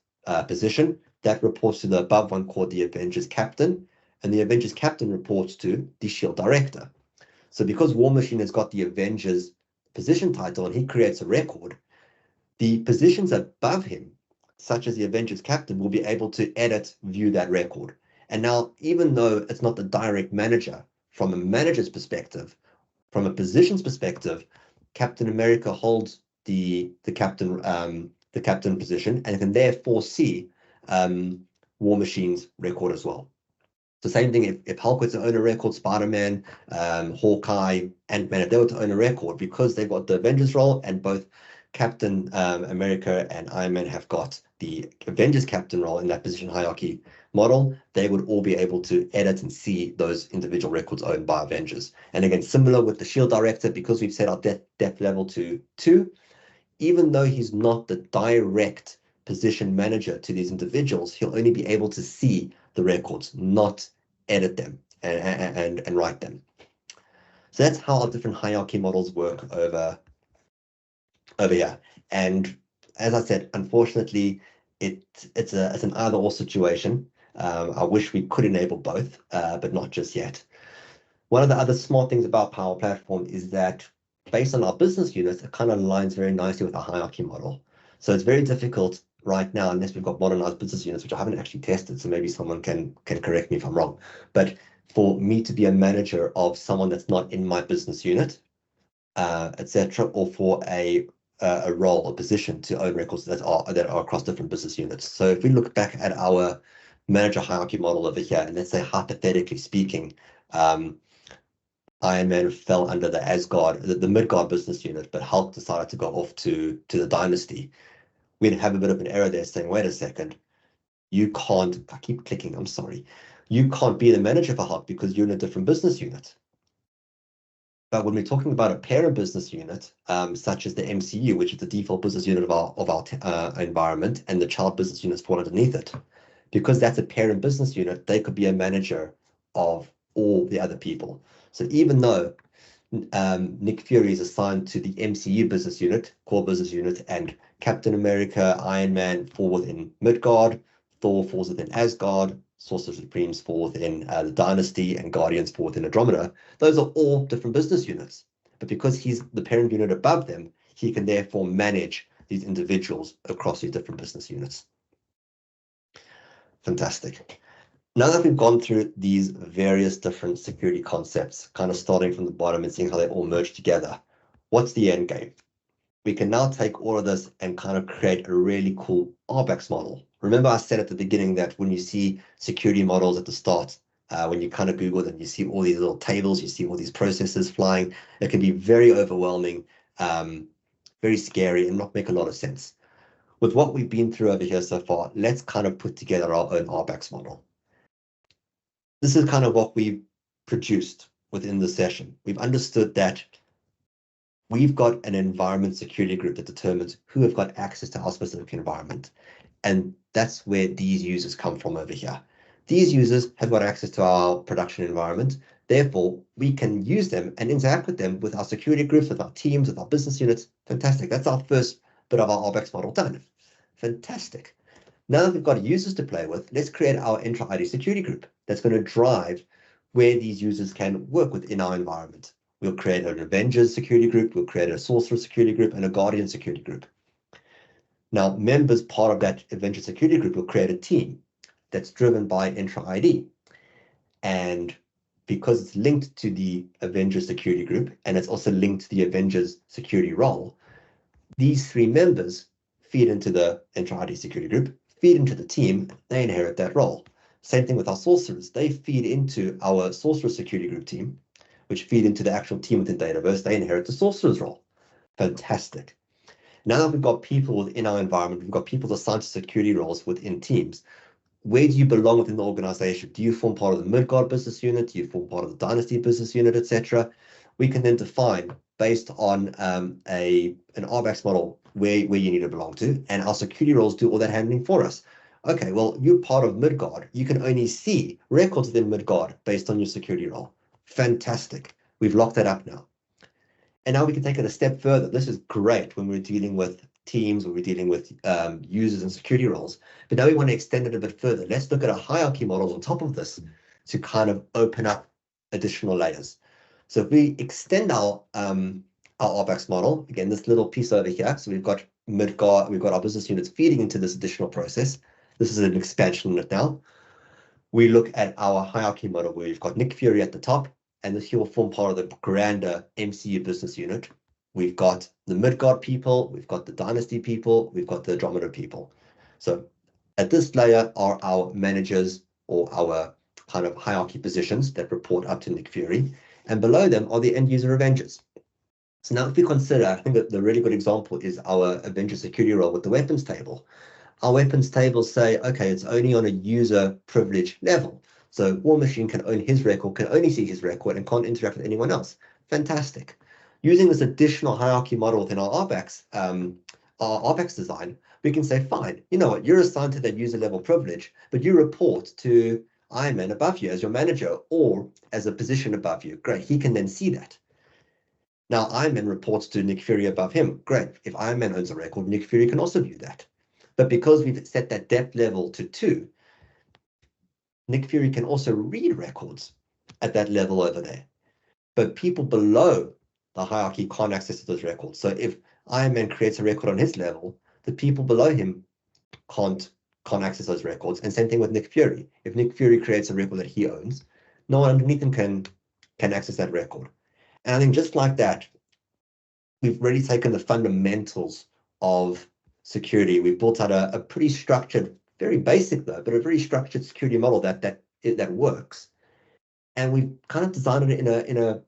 position. That reports to the above one called the Avengers Captain, and the Avengers Captain reports to the Shield Director. So because War Machine has got the Avengers position title and he creates a record, the positions above him, such as the Avengers Captain, will be able to edit, view that record. And now, even though it's not the direct manager, from a manager's perspective, from a position's perspective, Captain America holds the captain position and can therefore see War Machine's record as well. So same thing if Hulk were to own a record, Spider-Man, Hawkeye, Ant-Man, if they were to own a record, because they've got the Avengers role and both Captain America and Iron Man have got the Avengers captain role in that position hierarchy model, they would all be able to edit and see those individual records owned by Avengers. And again, similar with the Shield Director, because we've set our depth level to 2, even though he's not the direct position manager to these individuals, he'll only be able to see the records, not edit them and write them. So that's how our different hierarchy models work over here. And as I said, unfortunately, it's an either-or situation. I wish we could enable both, but not just yet. One of the other smart things about Power Platform is that based on our business units, it kind of aligns very nicely with our hierarchy model. So it's very difficult right now, unless we've got modernized business units, which I haven't actually tested, so maybe someone can correct me if I'm wrong. But for me to be a manager of someone that's not in my business unit, etc., or for a role or position to own records that are across different business units. So if we look back at our manager hierarchy model over here, and let's say hypothetically speaking, Iron Man fell under the Asgard, the Midgard business unit, but Hulk decided to go off to the Dynasty. We'd have a bit of an error there saying, wait a second, you can't, I keep clicking, I'm sorry. You can't be the manager for Hulk because you're in a different business unit. But when we're talking about a parent business unit, such as the MCU, which is the default business unit of our environment, and the child business units fall underneath it, because that's a parent business unit, they could be a manager of all the other people. So even though Nick Fury is assigned to the MCU business unit, core business unit, and Captain America, Iron Man fall within Midgard, Thor falls within Asgard, Sorcerer Supremes fall within the Dynasty, and Guardians fall within Andromeda. Those are all different business units. But because he's the parent unit above them, he can therefore manage these individuals across these different business units. Fantastic. Now that we've gone through these various different security concepts, kind of starting from the bottom and seeing how they all merge together, what's the end game? We can now take all of this and kind of create a really cool RBAX model. Remember I said at the beginning that when you see security models at the start, when you kind of Google them, you see all these little tables, you see all these processes flying. It can be very overwhelming, very scary, and not make a lot of sense. With what we've been through over here so far, let's kind of put together our own RBAX model. This is kind of what we've produced within the session. We've understood that we've got an environment security group that determines who have got access to our specific environment. And that's where these users come from over here. These users have got access to our production environment. Therefore, we can use them and interact with them with our security groups, with our teams, with our business units. Fantastic. That's our first bit of our RBAX model done. Fantastic. Now that we've got users to play with, let's create our intra-ID security group that's going to drive where these users can work within our environment. We'll create an Avengers security group, we'll create a Sorcerer security group, and a Guardian security group. Now, members part of that Avengers security group will create a team that's driven by intra-ID. And because it's linked to the Avengers security group, and it's also linked to the Avengers security role, these 3 members feed into the intra-ID security group, feed into the team, they inherit that role. Same thing with our sorcerers. They feed into our sorcerer security group team, which feed into the actual team within Dataverse. They inherit the sorcerer's role. Fantastic. Now that we've got people within our environment, we've got people assigned to security roles within teams. Where do you belong within the organization? Do you form part of the Midgard business unit? Do you form part of the Dynasty business unit, etc.? We can then define based on an RBAX model where you need to belong to, and our security roles do all that handling for us. Okay, well, you're part of Midgard. You can only see records within Midgard based on your security role. Fantastic. We've locked that up now. And now we can take it a step further. This is great when we're dealing with teams, when we're dealing with users and security roles. But now we want to extend it a bit further. Let's look at a hierarchy model on top of this to kind of open up additional layers. So if we extend our RBAC model, again, this little piece over here, so we've got Midgard, we've got our business units feeding into this additional process. This is an expansion unit now. We look at our hierarchy model where we've got Nick Fury at the top, and this here will form part of the grander MCU business unit. We've got the Midgard people, we've got the Dynasty people, we've got the Andromeda people. So at this layer are our managers or our kind of hierarchy positions that report up to Nick Fury, and below them are the end user Avengers. So now if we consider, I think that the really good example is our Avenger security role with the weapons table. Our weapons tables say, okay, it's only on a user privilege level. So War Machine can own his record, can only see his record, and can't interact with anyone else. Fantastic. Using this additional hierarchy model within our RBACs design, we can say, fine, you know what, you're assigned to that user level privilege, but you report to Iron Man above you as your manager or as a position above you. Great, he can then see that. Now Iron Man reports to Nick Fury above him. Great, if Iron Man owns a record, Nick Fury can also view that. But because we've set that depth level to 2, Nick Fury can also read records at that level over there. But people below the hierarchy can't access those records. So if Iron Man creates a record on his level, the people below him can't access those records. And same thing with Nick Fury. If Nick Fury creates a record that he owns, no one underneath him can access that record. And I think just like that, we've really taken the fundamentals of security. We've built out a pretty structured, very basic though, but a very structured security model that works. And we've kind of designed it in a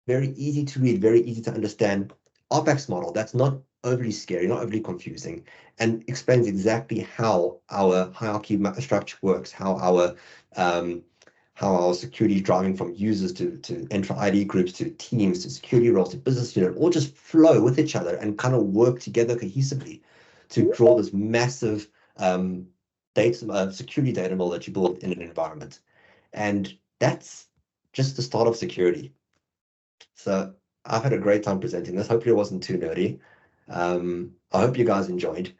very easy to read, very easy to understand RBACs model that's not overly scary, not overly confusing, and explains exactly how our hierarchy structure works, how our security is driving from users to enter ID groups to teams to security roles to business unit, all just flow with each other and kind of work together cohesively to draw this massive security data model that you build in an environment. And that's just the start of security. So I've had a great time presenting this. Hopefully it wasn't too nerdy. I hope you guys enjoyed.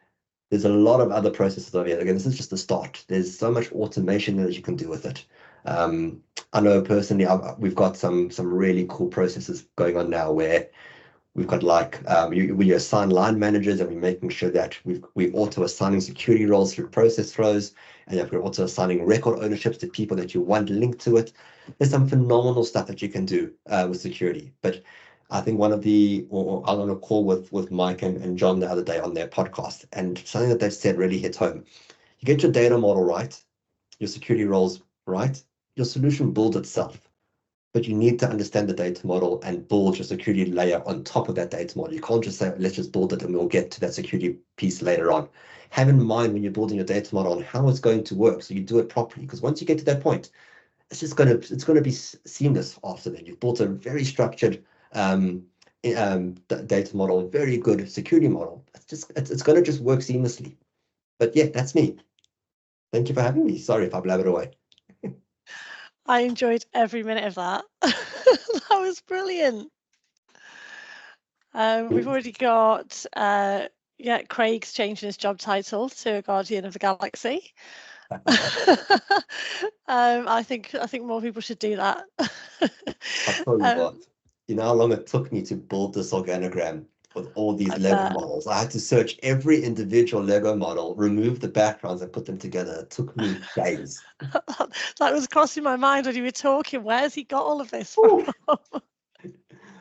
There's a lot of other processes over here. Again, this is just the start. There's so much automation that you can do with it. I know personally, we've got some really cool processes going on now where we've got like we assign line managers and we're making sure that we're auto assigning security roles through process flows, and if we're also assigning record ownerships to people that you want linked to it. There's some phenomenal stuff that you can do with security. But I think one of I was on a call with Mike and John the other day on their podcast, and something that they've said really hits home. You get your data model right, your security roles right, your solution builds itself. But you need to understand the data model and build your security layer on top of that data model. You can't just say, let's just build it and we'll get to that security piece later on. Have in mind when you're building your data model on how it's going to work so you do it properly. Because once you get to that point, it's going to be seamless after that. You've built a very structured data model, very good security model. It's going to just work seamlessly. But yeah, that's me. Thank you for having me. Sorry if I blabbered away. I enjoyed every minute of that. That was brilliant. We've already got Craig's changing his job title to a Guardian of the Galaxy. I think more people should do that. I'll tell you what, you know how long it took me to build this organogram with all these Lego models. I had to search every individual Lego model, remove the backgrounds, and put them together. It took me days. That was crossing my mind when you were talking. Where's he got all of this from?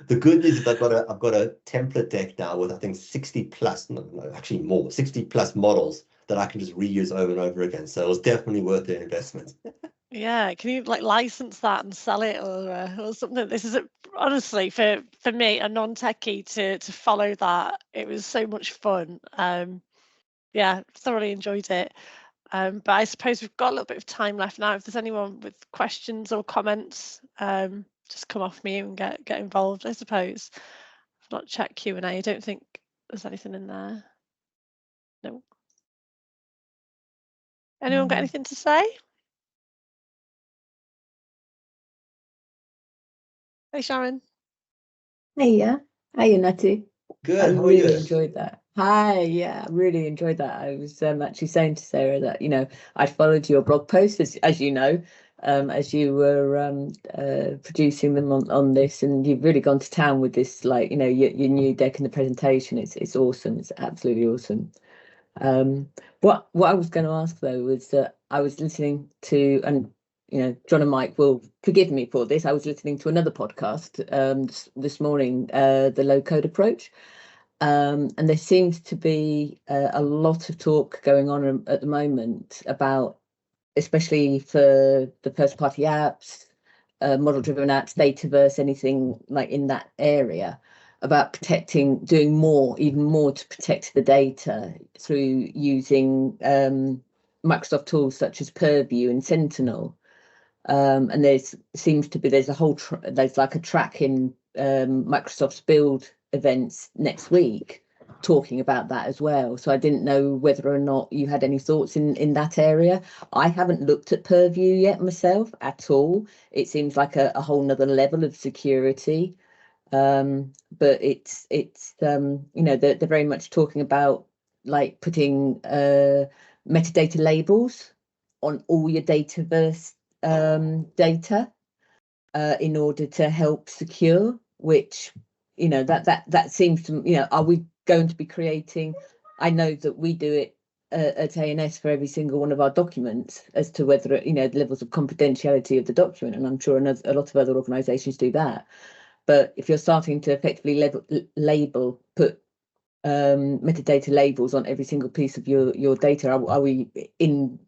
The good news is I've got a template deck now with I think 60 plus, no, actually more, 60 plus models that I can just reuse over and over again. So it was definitely worth the investment. Yeah, can you like license that and sell it or something? This is honestly for me, a non-techie to follow that. It was so much fun. Yeah, thoroughly enjoyed it. But I suppose we've got a little bit of time left now. If there's anyone with questions or comments, just come off mute and get involved, I suppose. I've not checked Q&A. I don't think there's anything in there. No. Anyone got anything to say? Hey, Sharon. Hey, yeah. Hey, Nati. Good. I How are really you? enjoyed that. Hi, yeah, I really enjoyed that. I was actually saying to Sarah that, I followed your blog posts, as you know, as you were producing them on this, and you've really gone to town with this, like, your new deck and the presentation. It's awesome. It's absolutely awesome. What I was going to ask though was that I was listening to, and John and Mike will forgive me for this. I was listening to another podcast this morning, the Low Code Approach, and there seems to be a lot of talk going on at the moment about, especially for the first party apps, model driven apps, Dataverse, anything like in that area, about doing more, even more to protect the data through using Microsoft tools such as Purview and Sentinel. And there's like a track in Microsoft's build events next week talking about that as well. So I didn't know whether or not you had any thoughts in that area. I haven't looked at Purview yet myself at all. It seems like a whole nother level of security. But it's they're very much talking about like putting metadata labels on all your Dataverse data in order to help secure, which that seems to, are we going to be creating, I know that we do it at ANS for every single one of our documents as to whether the levels of confidentiality of the document, and I'm sure a lot of other organizations do that. But if you're starting to effectively put metadata labels on every single piece of your data, are we in,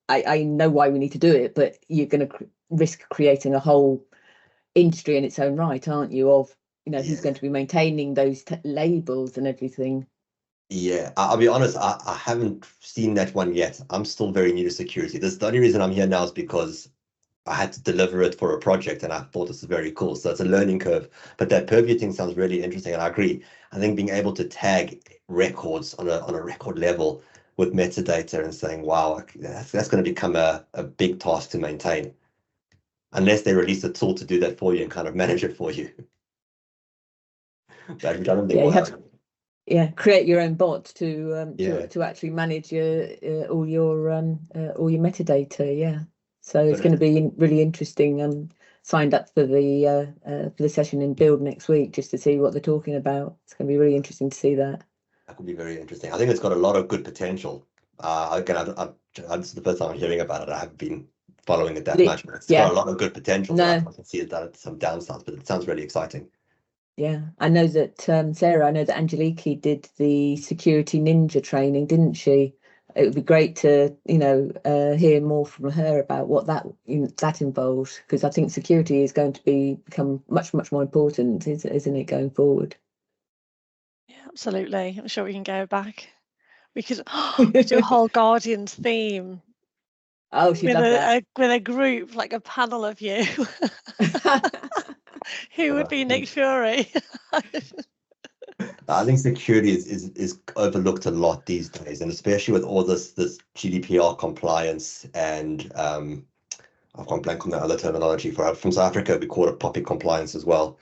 I know why we need to do it, but you're going to risk creating a whole industry in its own right, aren't you, of who's going to be maintaining those labels and everything. Yeah, I'll be honest, I haven't seen that one yet. I'm still very new to security. The only reason I'm here now is because I had to deliver it for a project and I thought this is very cool. So it's a learning curve. But that Purview thing sounds really interesting, and I agree. I think being able to tag records on a record level with metadata and saying, wow, that's going to become a big task to maintain. Unless they release a tool to do that for you and kind of manage it for you. But which I don't think Yeah, will you have happen. to create your own bot to actually manage all your metadata. Yeah, so it's going to be really interesting. Signed up for the session in Build next week just to see what they're talking about. It's going to be really interesting to see that. That could be very interesting. I think it's got a lot of good potential. Again, this is the first time I'm hearing about it. I haven't been following it that much. But it's got a lot of good potential. No. I can see that some downsides, but it sounds really exciting. Yeah, I know that Sarah, I know that Angeliki did the security ninja training, didn't she? It would be great to, hear more from her about what that involves, because I think security is going to become much, much more important, isn't it, going forward? Yeah, absolutely. I'm sure we can go back. We could do a whole Guardians theme. Oh, she'd love that. With a group, like a panel of you. Who would be Nick Fury? I think security is overlooked a lot these days, and especially with all this GDPR compliance and I've gone blank on the other terminology from South Africa. We call it POPI compliance as well.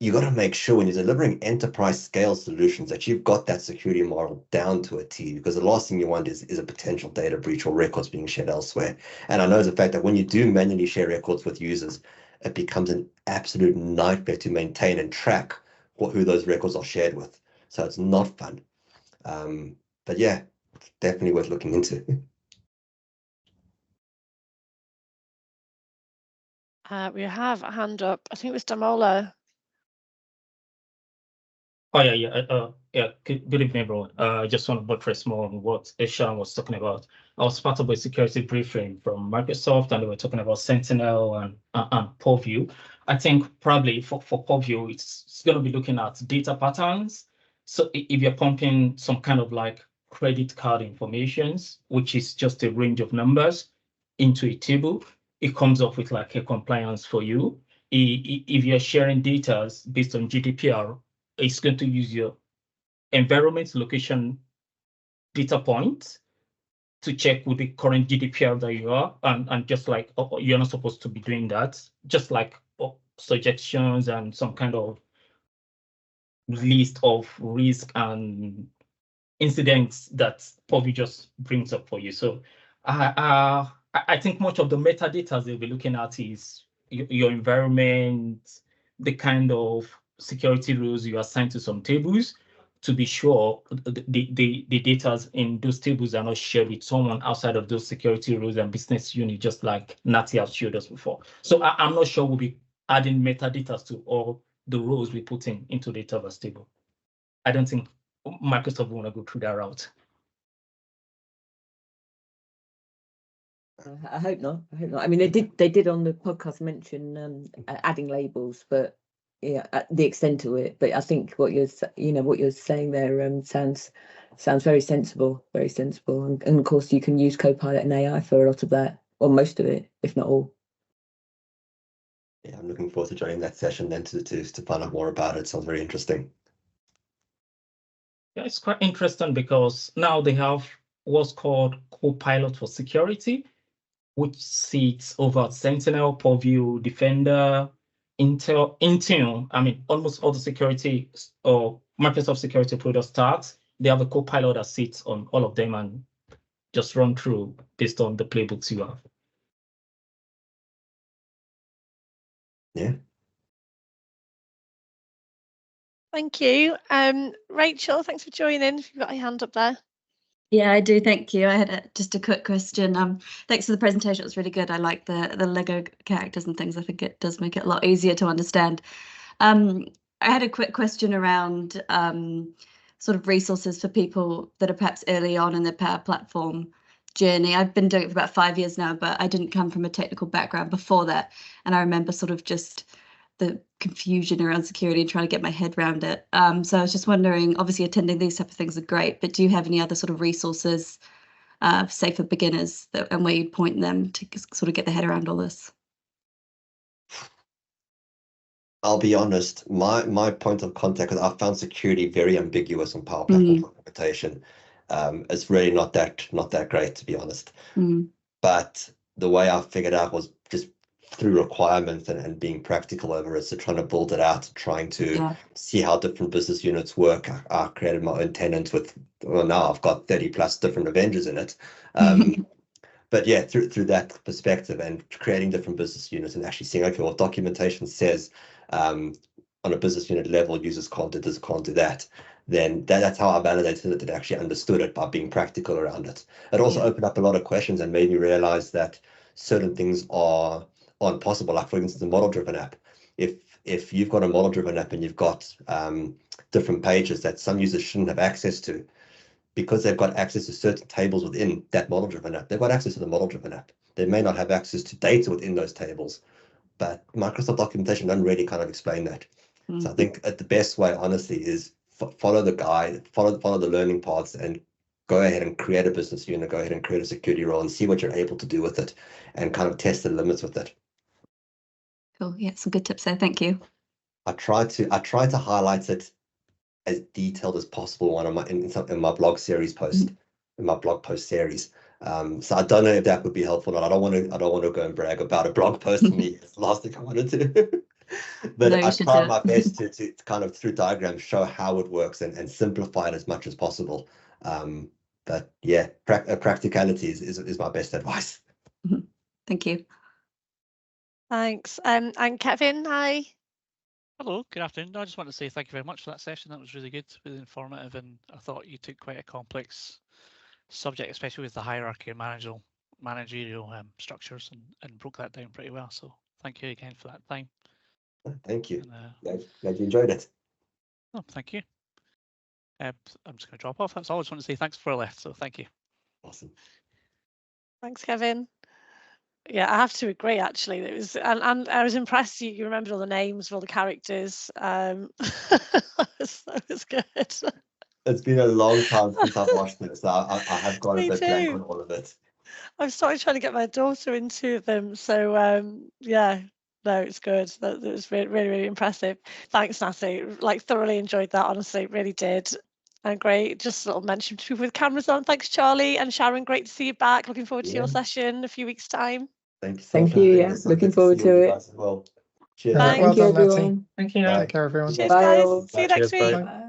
You got to make sure when you're delivering enterprise scale solutions that you've got that security model down to a T, because the last thing you want is a potential data breach or records being shared elsewhere. And I know the fact that when you do manually share records with users, it becomes an absolute nightmare to maintain and track who those records are shared with. So it's not fun. But yeah, definitely worth looking into. We have a hand up. I think it was Damola. Oh yeah. Good evening, everyone. I just want to buttress more on what Eshan was talking about. I was part of a security briefing from Microsoft, and they were talking about Sentinel and Purview. I think probably for Purview, it's going to be looking at data patterns. So if you're pumping some kind of like credit card informations, which is just a range of numbers into a table, it comes up with like a compliance for you. If you're sharing data based on GDPR, it's going to use your environment location data points to check with the current GDPR that you are, and just like you're not supposed to be doing that, just like suggestions and some kind of list of risk and incidents that Purview just brings up for you. So I think much of the metadata they'll be looking at is your environment, the kind of security rules you assign to some tables, to be sure the data in those tables are not shared with someone outside of those security rules and business unit, just like Nati has showed us before. So I'm not sure we'll be adding metadata to all the rows we put into the database table. I don't think Microsoft will want to go through that route. I hope not. I hope not. I mean, they did on the podcast mention adding labels, but yeah, the extent of it. But I think what you're saying there sounds very sensible, And of course, you can use Copilot and AI for a lot of that, or most of it, if not all. Yeah, I'm looking forward to joining that session then to find out more about it. Sounds very interesting. Yeah, it's quite interesting because now they have what's called Copilot for Security, which sits over Sentinel, Purview, Defender, Intune. I mean, almost all the security or Microsoft security product stacks, they have a Copilot that sits on all of them and just run through based on the playbooks you have. Yeah. Thank you. Rachel, thanks for joining. You've got your hand up there. Yeah, I do. Thank you. I had just a quick question. Thanks for the presentation. It was really good. I like the Lego characters and things. I think it does make it a lot easier to understand. I had a quick question around sort of resources for people that are perhaps early on in their Power Platform journey. I've been doing it for about 5 years now, but I didn't come from a technical background before that. And I remember sort of just the confusion around security and trying to get my head around it. So I was just wondering, obviously attending these type of things are great, but do you have any other sort of resources, say for beginners, and where you'd point them to sort of get their head around all this? I'll be honest, my point of contact, because I found security very ambiguous on Power Platform implementation. It's really not that great, to be honest. But the way I figured out was just through requirements and being practical over it. So trying to build it out, trying to see how different business units work. I created my own tenant with, well, now I've got 30 plus different Avengers in it. But yeah, through that perspective and creating different business units and actually seeing, okay, what documentation says on a business unit level, users can't do this, can't do that. Then that's how I validated it and actually understood it by being practical around it. It also opened up a lot of questions and made me realize that certain things aren't possible. Like, for instance, a model-driven app. If you've got a model-driven app and you've got different pages that some users shouldn't have access to, because they've got access to certain tables within that model-driven app, they've got access to the model-driven app. They may not have access to data within those tables, but Microsoft documentation doesn't really kind of explain that. So I think the best way, honestly, is follow the guide, follow the learning paths, and go ahead and create a business unit, go ahead and create a security role and see what you're able to do with it and kind of test the limits with it. Cool. Yeah, some good tips there. Thank you. I try to highlight it as detailed as possible in my blog series post, in my blog post series. So I don't know if that would be helpful or not. I don't want to go and brag about a blog post for me. It's the last thing I wanted to. But I try my best to kind of through diagrams show how it works and simplify it as much as possible. But yeah, practicality is my best advice. Thank you. Thanks. And Kevin, hi. Hello, good afternoon. I just want to say thank you very much for that session. That was really good, really informative, and I thought you took quite a complex subject, especially with the hierarchy and managerial structures, and broke that down pretty well. So thank you again for that time. Thank you. And, glad you enjoyed it. Oh, thank you. I'm just going to drop off. That's all. I just want to say thanks for a left. So thank you. Awesome. Thanks, Kevin. Yeah, I have to agree. Actually, it was, and I was impressed. You remembered all the names of all the characters. That was good. It's been a long time since I've watched it, so I have gone a bit blank on all of it. I've started trying to get my daughter into them, so yeah, no, it's good. That was really, really, really impressive. Thanks, Nati. Like, thoroughly enjoyed that. Honestly, really did. Great. Just a little mention to people with cameras on. Thanks, Charlie and Sharon. Great to see you back. Looking forward to your session in a few weeks' time. Thank you so Thank much. you. It's Yeah, so looking good forward see all to you it. guys as well. Cheers. All right, Thank well you, done, Nati. everyone. Thank you. Bye. Take care, everyone. Cheers, Bye guys. all. See you next Cheers, bye. week. Bye.